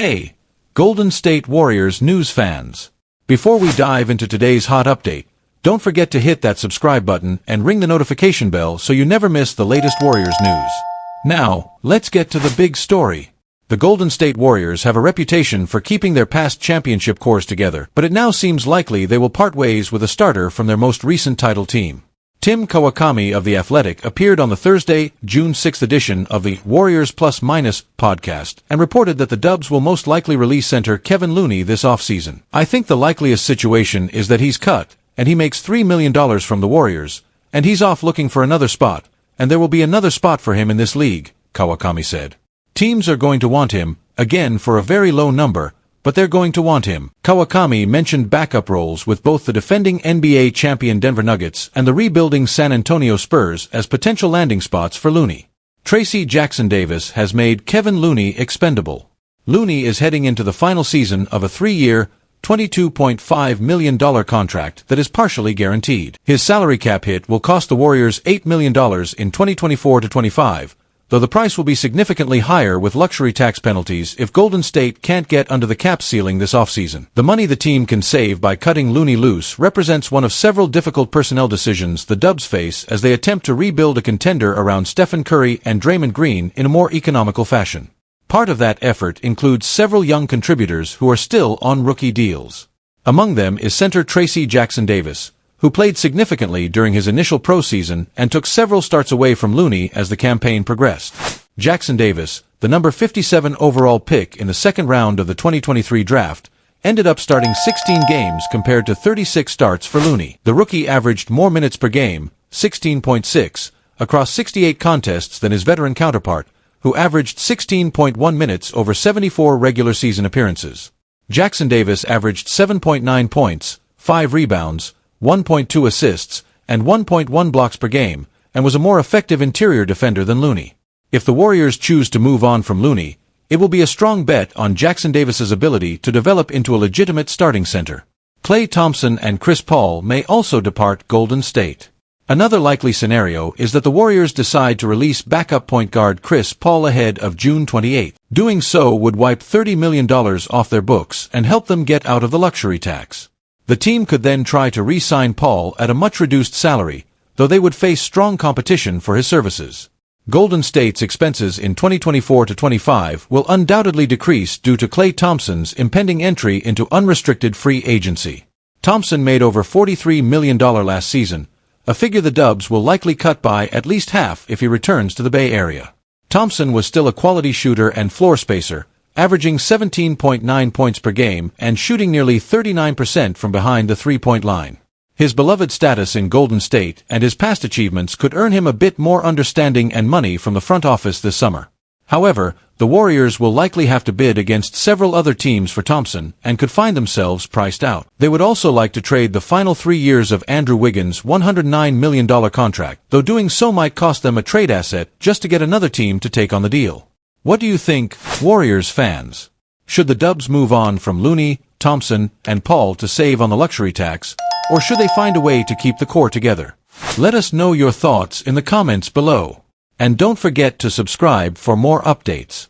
Hey, Golden State Warriors news fans! Before we dive into today's hot update, don't forget to hit that subscribe button and ring the notification bell so you never miss the latest Warriors news. Now, let's get to the big story. The Golden State Warriors have a reputation for keeping their past championship cores together, but it now seems likely they will part ways with a starter from their most recent title team. Tim Kawakami of The Athletic appeared on the Thursday, June 6 edition of the Warriors Plus Minus podcast and reported that the Dubs will most likely release center Kevin Looney this offseason. I think the likeliest situation is that he's cut, and he makes $3 million from the Warriors, and he's off looking for another spot, and there will be another spot for him in this league, Kawakami said. Teams are going to want him, again for a very low number, but they're going to want him. Kawakami mentioned backup roles with both the defending NBA champion Denver Nuggets and the rebuilding San Antonio Spurs as potential landing spots for Looney. Tracy Jackson-Davis has made Kevin Looney expendable. Looney is heading into the final season of a 3-year, $22.5 million contract that is partially guaranteed. His salary cap hit will cost the Warriors $8 million in 2024-25, though the price will be significantly higher with luxury tax penalties if Golden State can't get under the cap ceiling this offseason. The money the team can save by cutting Looney loose represents one of several difficult personnel decisions the Dubs face as they attempt to rebuild a contender around Stephen Curry and Draymond Green in a more economical fashion. Part of that effort includes several young contributors who are still on rookie deals. Among them is center Tracy Jackson-Davis, who played significantly during his initial pro season and took several starts away from Looney as the campaign progressed. Jackson-Davis, the number 57 overall pick in the second round of the 2023 draft, ended up starting 16 games compared to 36 starts for Looney. The rookie averaged more minutes per game, 16.6, across 68 contests than his veteran counterpart, who averaged 16.1 minutes over 74 regular season appearances. Jackson-Davis averaged 7.9 points, 5 rebounds, 1.2 assists, and 1.1 blocks per game, and was a more effective interior defender than Looney. If the Warriors choose to move on from Looney, it will be a strong bet on Jackson-Davis's ability to develop into a legitimate starting center. Klay Thompson and Chris Paul may also depart Golden State. Another likely scenario is that the Warriors decide to release backup point guard Chris Paul ahead of June 28. Doing so would wipe $30 million off their books and help them get out of the luxury tax. The team could then try to re-sign Paul at a much-reduced salary, though they would face strong competition for his services. Golden State's expenses in 2024-25 will undoubtedly decrease due to Klay Thompson's impending entry into unrestricted free agency. Thompson made over $43 million last season, a figure the Dubs will likely cut by at least half if he returns to the Bay Area. Thompson was still a quality shooter and floor spacer, averaging 17.9 points per game and shooting nearly 39% from behind the three-point line. His beloved status in Golden State and his past achievements could earn him a bit more understanding and money from the front office this summer. However, the Warriors will likely have to bid against several other teams for Thompson and could find themselves priced out. They would also like to trade the final 3 years of Andrew Wiggins' $109 million contract, though doing so might cost them a trade asset just to get another team to take on the deal. What do you think, Warriors fans? Should the Dubs move on from Looney, Thompson, and Paul to save on the luxury tax, or should they find a way to keep the core together? Let us know your thoughts in the comments below. And don't forget to subscribe for more updates.